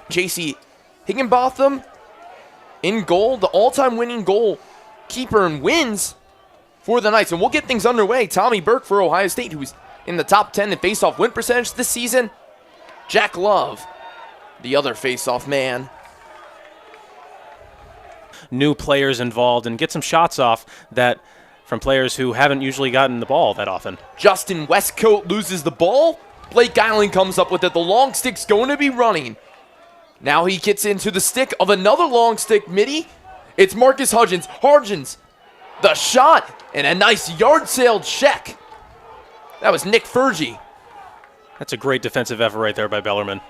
JC Higginbotham in goal, the all-time winning goalkeeper and wins for the Knights. And we'll get things underway. Tommy Burke for Ohio State, who's in the top 10 in face-off win percentage this season. Jack Love, the other face-off man. New players involved and get some shots off that from players who haven't usually gotten the ball that often. Justin Westcoat loses the ball. Blake Geiling comes up with it. The long stick's going to be running. Now he gets into the stick of another long stick midi. It's Marcus Hudgens. Hudgens, the shot, and a nice yard sale check. That was Nick Fergie. That's a great defensive effort right there by Bellarmine.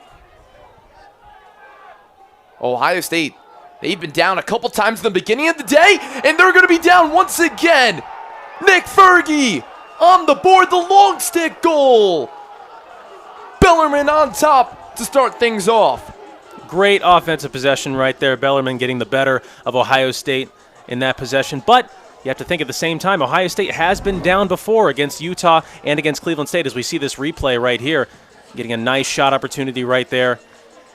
Ohio State, they've been down a couple times in the beginning of the day, and they're going to be down once again. Nick Fergie on the board, the long stick goal. Bellarmine on top to start things off. Great offensive possession right there. Bellarmine getting the better of Ohio State in that possession. But you have to think at the same time, Ohio State has been down before against Utah and against Cleveland State, as we see this replay right here. Getting a nice shot opportunity right there.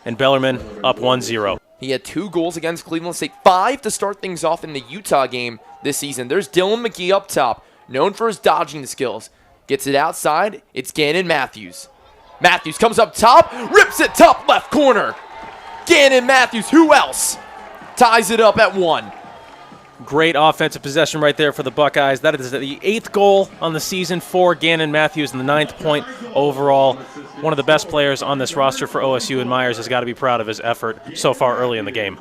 And Bellarmine up 1-0. He had 2 goals against Cleveland State, 5 to start things off in the Utah game this season. There's Dylan McGee up top, known for his dodging skills. Gets it outside, it's Gannon Matthews. Matthews comes up top, rips it top left corner. Gannon Matthews, who else? Ties it up at 1. Great offensive possession right there for the Buckeyes. That is the 8th goal on the season for Gannon Matthews and the 9th point overall. One of the best players on this roster for OSU, and Myers has got to be proud of his effort so far early in the game.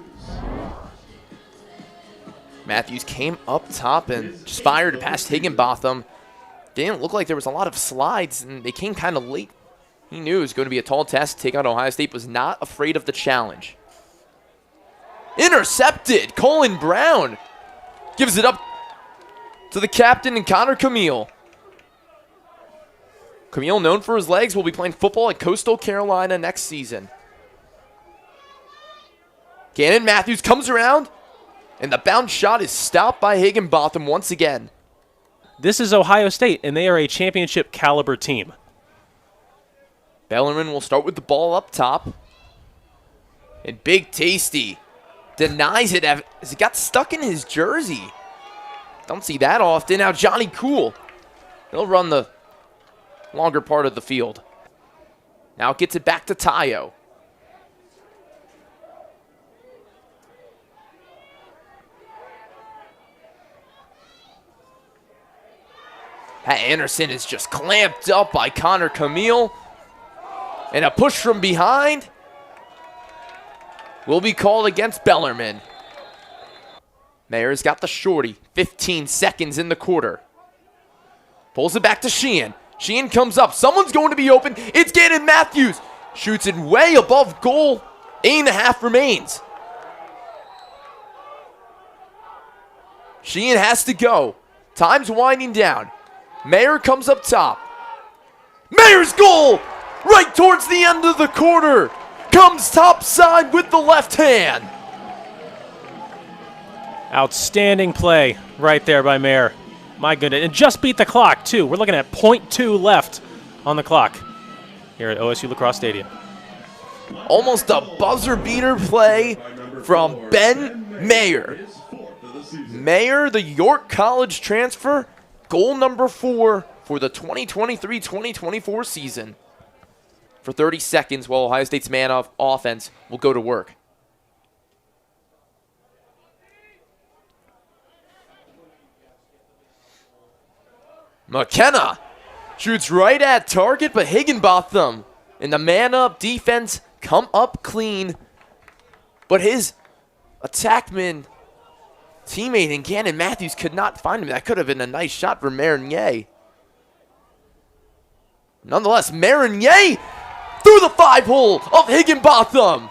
Matthews came up top and just fired past Higginbotham. Didn't look like there was a lot of slides, and they came kind of late. He knew it was going to be a tall test to take on Ohio State, was not afraid of the challenge. Intercepted! Colin Brown gives it up to the captain and Connor Camille. Camille, known for his legs, will be playing football at Coastal Carolina next season. Gannon Matthews comes around, and the bounce shot is stopped by Higginbotham once again. This is Ohio State, and they are a championship caliber team. Bellarmine will start with the ball up top. And Big Tasty denies it as it got stuck in his jersey. Don't see that often. Now Johnny Cool, he'll run the longer part of the field. Now gets it back to Tayo. Pat Anderson is just clamped up by Connor Camille. And a push from behind will be called against Bellarmine. Mayer's got the shorty. 15 seconds in the quarter. Pulls it back to Sheehan. Sheehan comes up. Someone's going to be open. It's Gannon Matthews. Shoots it way above goal. 8.5 remains. Sheehan has to go. Time's winding down. Mayer comes up top. Mayer's goal! Right towards the end of the quarter. Comes topside with the left hand. Outstanding play right there by Mayer. My goodness. And just beat the clock, too. We're looking at .2 left on the clock here at OSU Lacrosse Stadium. Almost a buzzer beater play from Ben Mayer. Mayer, the York College transfer, goal number 4 for the 2023-2024 season. For 30 seconds while Ohio State's man of offense will go to work. McKenna shoots right at target, but Higginbotham and the man-up defense come up clean. But his attackman teammate in Gannon Matthews could not find him. That could have been a nice shot for Marinier. Nonetheless, Marinier through the 5-hole of Higginbotham.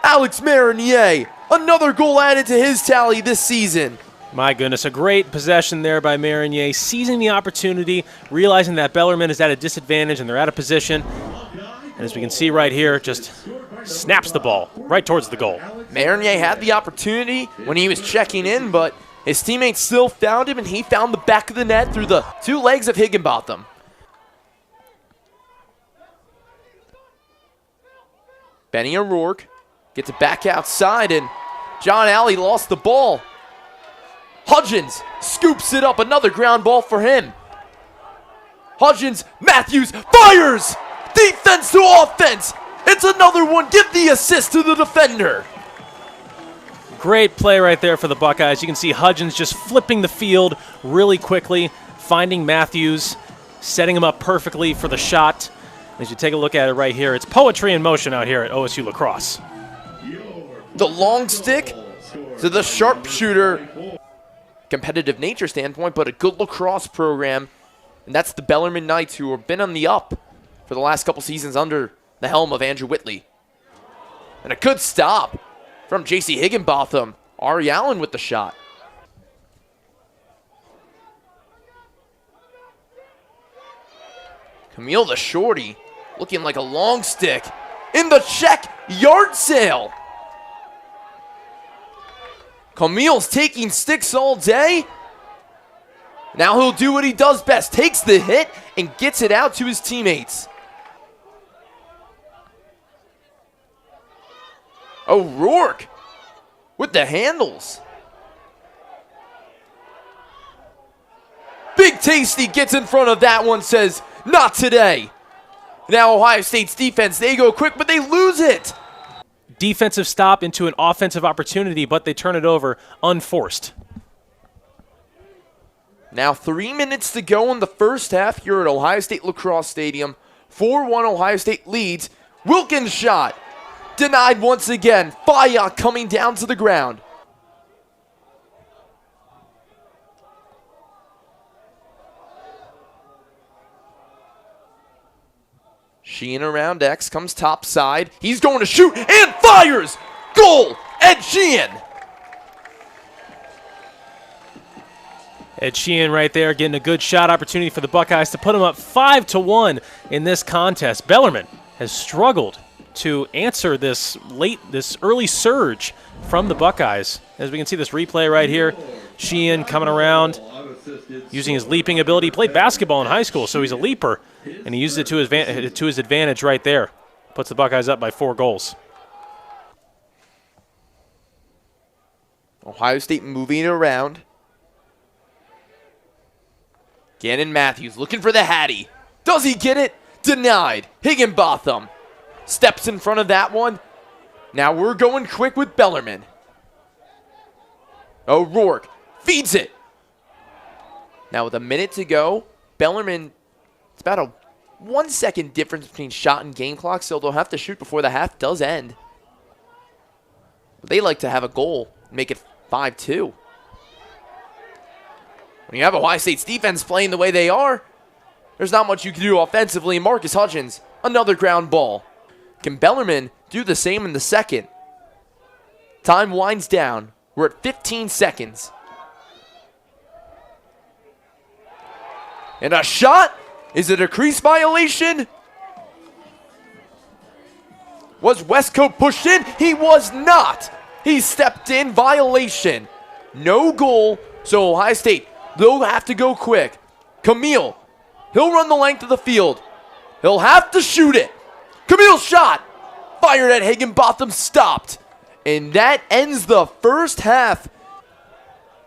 Alex Marinier, another goal added to his tally this season. My goodness, a great possession there by Marinier, seizing the opportunity, realizing that Bellarmine is at a disadvantage and they're out of position. And as we can see right here, just snaps the ball right towards the goal. Marinier had the opportunity when he was checking in, but his teammates still found him, and he found the back of the net through the 2 legs of Higginbotham. Benny O'Rourke Gets it back outside, and John Alley lost the ball. Hudgens scoops it up. Another ground ball for him. Hudgens, Matthews fires! Defense to offense! It's another one. Give the assist to the defender. Great play right there for the Buckeyes. You can see Hudgens just flipping the field really quickly, finding Matthews, setting him up perfectly for the shot. As you take a look at it right here, it's poetry in motion out here at OSU Lacrosse. The long stick to the sharpshooter. Competitive nature standpoint, but a good lacrosse program. And that's the Bellarmine Knights, who have been on the up for the last couple seasons under the helm of Andrew Whitley. And a good stop from J.C. Higginbotham. Ari Allen with the shot. Camille the shorty looking like a long stick in the check yard sale. Camille's taking sticks all day. Now he'll do what he does best. Takes the hit and gets it out to his teammates. O'Rourke with the handles. Big Tasty gets in front of that one, says, not today. Now Ohio State's defense, they go quick, but they lose it. Defensive stop into an offensive opportunity, but they turn it over unforced. Now 3 minutes to go in the first half here at Ohio State Lacrosse Stadium. 4-1 Ohio State leads. Wilkins' shot denied once again. Faya coming down to the ground. Sheehan around X, comes top side. He's going to shoot and fires! Goal! Ed Sheehan! Ed Sheehan right there getting a good shot opportunity for the Buckeyes to put them up 5-1 in this contest. Bellarmine has struggled to answer this early surge from the Buckeyes. As we can see this replay right here, Sheehan coming around, using his leaping ability. He played basketball in high school, so he's a leaper, and he uses it to his advantage right there. Puts the Buckeyes up by 4 goals. Ohio State moving around. Gannon Matthews looking for the Hattie. Does he get it? Denied. Higginbotham steps in front of that one. Now we're going quick with Bellarmine. O'Rourke feeds it. Now with a minute to go, Bellarmine, it's about a 1 second difference between shot and game clock, so they'll have to shoot before the half does end. But they like to have a goal, make it 5-2. When you have Ohio State's defense playing the way they are, there's not much you can do offensively. Marcus Hudgens, another ground ball. Can Bellarmine do the same in the second? Time winds down. We're at 15 seconds. And a shot? Is it a crease violation? Was Westcote pushed in? He was not. He stepped in. Violation. No goal. So Ohio State, they'll have to go quick. Camille, he'll run the length of the field. He'll have to shoot it. Camille's shot. Fired at Higginbotham, stopped. And that ends the first half.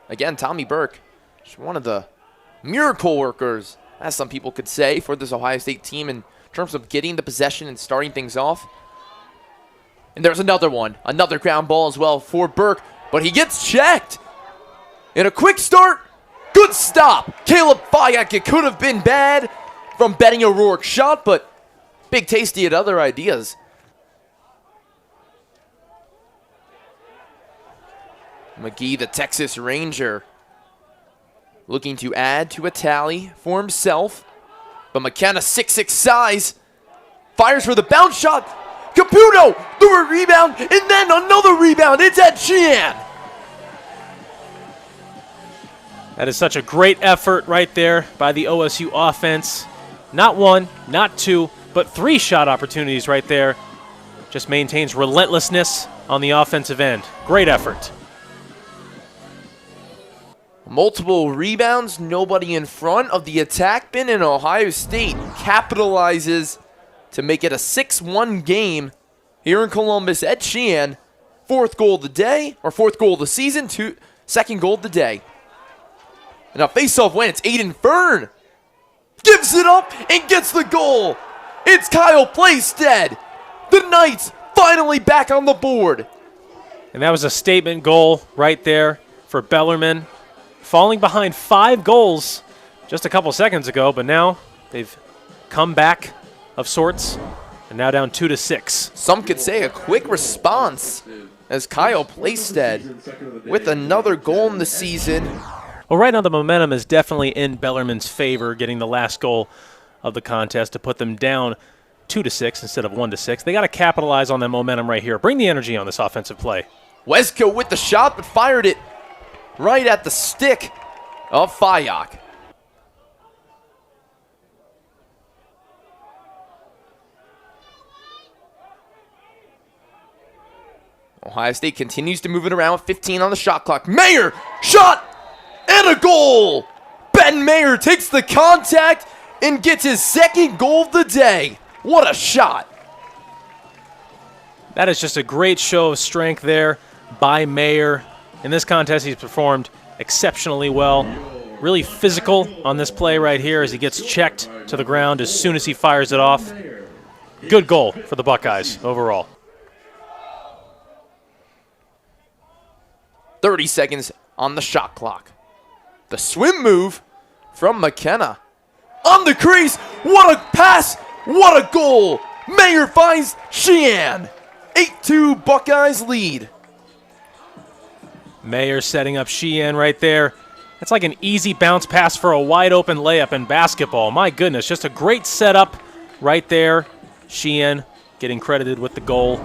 Again, Tommy Burke, just one of the miracle workers, as some people could say, for this Ohio State team in terms of getting the possession and starting things off. And there's another one, another ground ball as well for Burke, but he gets checked. In a quick start, good stop. Caleb Fayak, it could have been bad from betting O'Rourke's shot, but Big Tasty had other ideas. McGee, the Texas Ranger, looking to add to a tally for himself. But McKenna, 6'6" size, fires for the bounce shot. Caputo through a rebound, and then another rebound. It's Ed Sheehan. That is such a great effort right there by the OSU offense. Not one, not two, but 3 shot opportunities right there. Just maintains relentlessness on the offensive end. Great effort. Multiple rebounds, nobody in front of the attack bin, and Ohio State capitalizes to make it a 6-1 game here in Columbus. Ed Sheehan fourth goal of the day, or fourth goal of the season, second goal of the day. And a face-off win. It's Aiden Fern. Gives it up and gets the goal. It's Kyle Playstead. The Knights finally back on the board. And that was a statement goal right there for Bellarmine. Falling behind 5 goals just a couple seconds ago, but now they've come back of sorts and now down 2-6. Some could say a quick response as Kyle Playstead with another goal in the season. Well, right now the momentum is definitely in Bellarmine's favor, getting the last goal of the contest to put them down 2-6 instead of 1-6. They got to capitalize on that momentum right here. Bring the energy on this offensive play. Wesko with the shot, but fired it right at the stick of Fayak. Ohio State continues to move it around with 15 on the shot clock. Mayer, shot, and a goal! Ben Mayer takes the contact and gets his second goal of the day. What a shot! That is just a great show of strength there by Mayer. In this contest, he's performed exceptionally well. Really physical on this play right here as he gets checked to the ground as soon as he fires it off. Good goal for the Buckeyes overall. 30 seconds on the shot clock. The swim move from McKenna. On the crease, what a pass, what a goal! Mayer finds Sheehan. 8-2 Buckeyes lead. Mayer setting up Sheehan right there. That's like an easy bounce pass for a wide open layup in basketball. My goodness, just a great setup right there. Sheehan getting credited with the goal.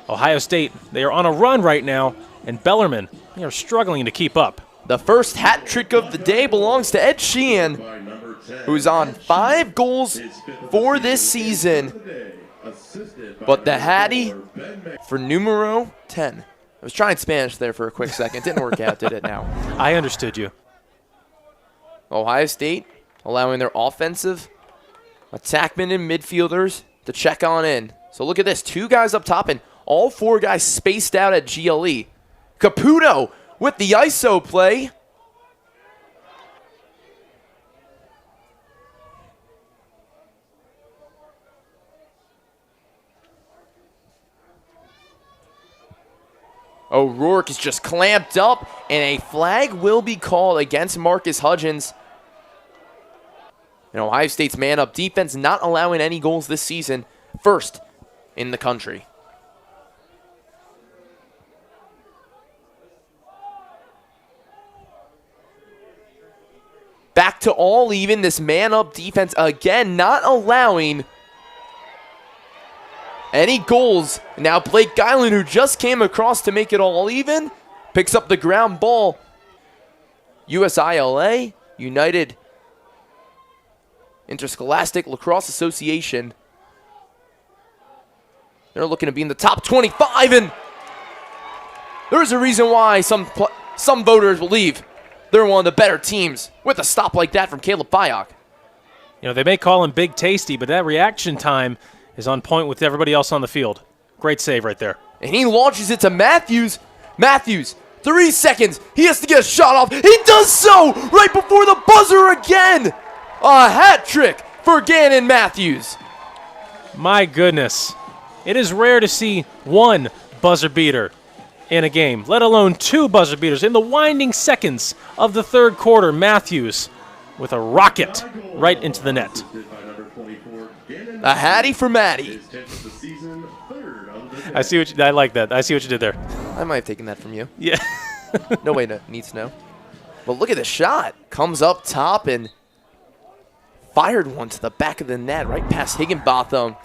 Ohio State, they are on a run right now, and Bellarmine, they are struggling to keep up. The first hat trick of the day belongs to Ed Sheehan, who's on 5 goals for this season. But the Hattie for numero 10. I was trying Spanish there for a quick second. Didn't work out, did it now? I understood you. Ohio State allowing their offensive attackmen and midfielders to check on in. So look at this. 2 guys up top and all 4 guys spaced out at GLE. Caputo with the ISO play. O'Rourke is just clamped up, and a flag will be called against Marcus Hudgens. And Ohio State's man-up defense not allowing any goals this season, first in the country. Back to all even, this man-up defense again not allowing any goals. Now Blake Guyland, who just came across to make it all even, picks up the ground ball. USILA, United Interscholastic Lacrosse Association. They're looking to be in the top 25, and there's a reason why some voters believe they're one of the better teams with a stop like that from Caleb Fayak. You know, they may call him Big Tasty, but that reaction time is on point with everybody else on the field. Great save right there. And he launches it to Matthews. Matthews, 3 seconds. He has to get a shot off. He does so right before the buzzer again. A hat trick for Gannon Matthews. My goodness. It is rare to see 1 buzzer beater in a game, let alone 2 buzzer beaters. In the winding seconds of the third quarter, Matthews with a rocket right into the net. A Hattie for Maddie. I like that. I see what you did there. I might have taken that from you. Yeah. No way needs to know. But look at the shot. Comes up top and fired one to the back of the net, right past Higginbotham.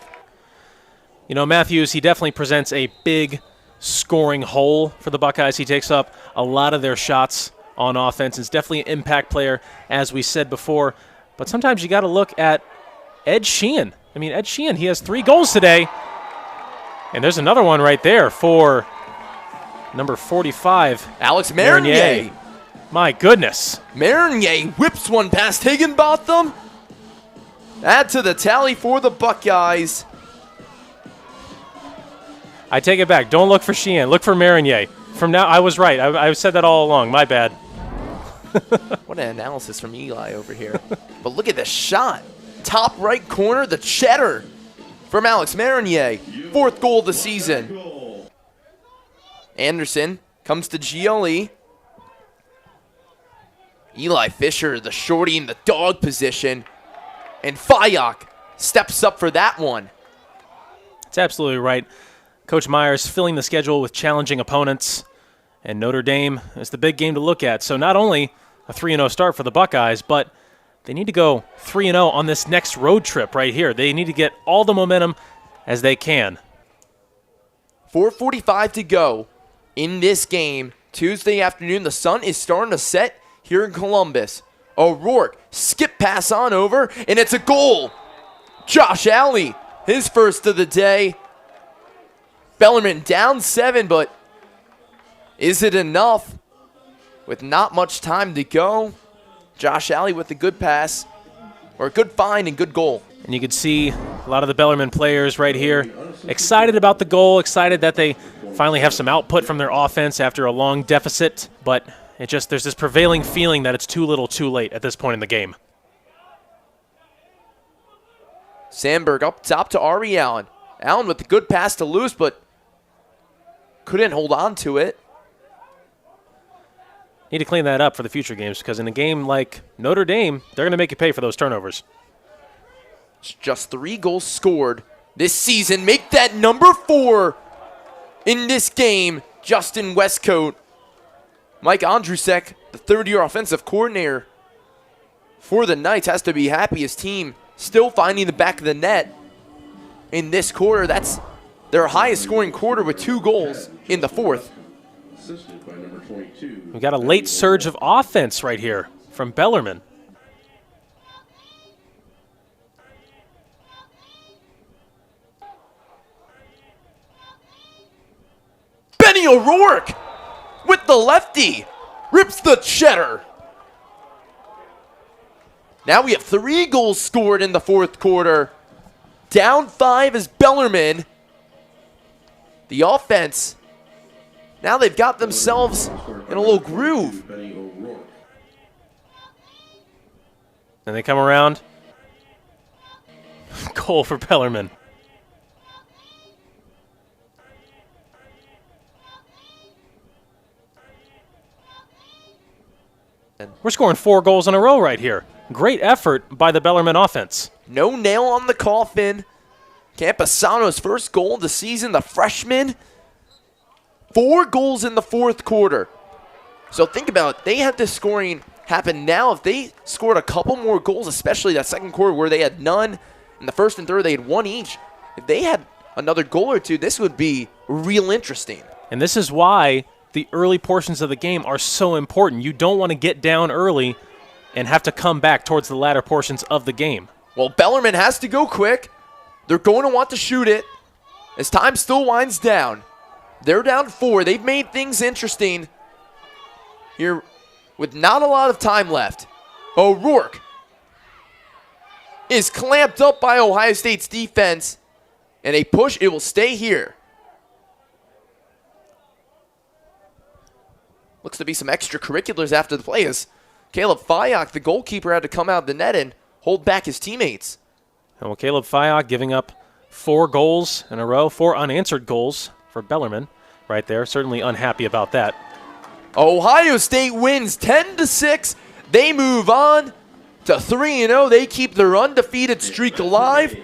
You know, Matthews, he definitely presents a big scoring hole for the Buckeyes. He takes up a lot of their shots on offense. He's definitely an impact player, as we said before. But sometimes you got to look at Ed Sheehan. I mean, Ed Sheehan, he has 3 goals today. And there's another one right there for number 45. Alex Marinier. My goodness. Marinier whips one past Higginbotham. Add to the tally for the Buckeyes. I take it back. Don't look for Sheehan. Look for Marinier. From now, I was right. I said that all along. My bad. What an analysis from Eli over here. But look at this shot. Top right corner, the cheddar from Alex Marinier. 4th goal of the season. Anderson comes to GLE. Eli Fisher, the shorty in the dog position. And Fayak steps up for that one. That's absolutely right. Coach Myers filling the schedule with challenging opponents. And Notre Dame is the big game to look at. So not only a 3-0 start for the Buckeyes, but they need to go 3-0 on this next road trip right here. They need to get all the momentum as they can. 4:45 to go in this game. Tuesday afternoon, the sun is starting to set here in Columbus. O'Rourke, skip pass on over, and it's a goal. Josh Alley, his first of the day. Bellarmine down 7, but is it enough? With not much time to go, Josh Alley with a good pass, or a good find and good goal. And you can see a lot of the Bellarmine players right here excited about the goal, excited that they finally have some output from their offense after a long deficit, but there's this prevailing feeling that it's too little too late at this point in the game. Sandberg up top to Ari Allen. Allen with the good pass to Lewis, but couldn't hold on to it. Need to clean that up for the future games, because in a game like Notre Dame, they're going to make you pay for those turnovers. It's just 3 goals scored this season. Make that number 4 in this game, Justin Westcote. Mike Andrusek, the third-year offensive coordinator for the Knights, has to be happy. His team still finding the back of the net in this quarter. That's their highest scoring quarter with 2 goals in the 4th. We've got a late surge of offense right here from Bellarmine. Benny O'Rourke with the lefty rips the cheddar. Now we have 3 goals scored in the 4th quarter. Down 5 is Bellarmine. The offense, now they've got themselves in a little groove. And they come around. Goal for Bellarmine. We're scoring 4 goals in a row right here. Great effort by the Bellarmine offense. No nail on the coffin. Campesano's first goal of the season, the freshman. 4 goals in the 4th quarter. So think about it. They had this scoring happen now. If they scored a couple more goals, especially that 2nd quarter where they had none, in the 1st and 3rd they had 1 each. If they had another goal or 2, this would be real interesting. And this is why the early portions of the game are so important. You don't want to get down early and have to come back towards the latter portions of the game. Well, Bellarmine has to go quick. They're going to want to shoot it as time still winds down. They're down 4. They've made things interesting here with not a lot of time left. O'Rourke is clamped up by Ohio State's defense, and a push, it will stay here. Looks to be some extracurriculars after the play as Caleb Fayak, the goalkeeper, had to come out of the net and hold back his teammates. Well, Caleb Fayak giving up 4 goals in a row, 4 unanswered goals for Bellarmine right there. Certainly unhappy about that. Ohio State wins 10-6. They move on to 3-0. They keep their undefeated streak alive.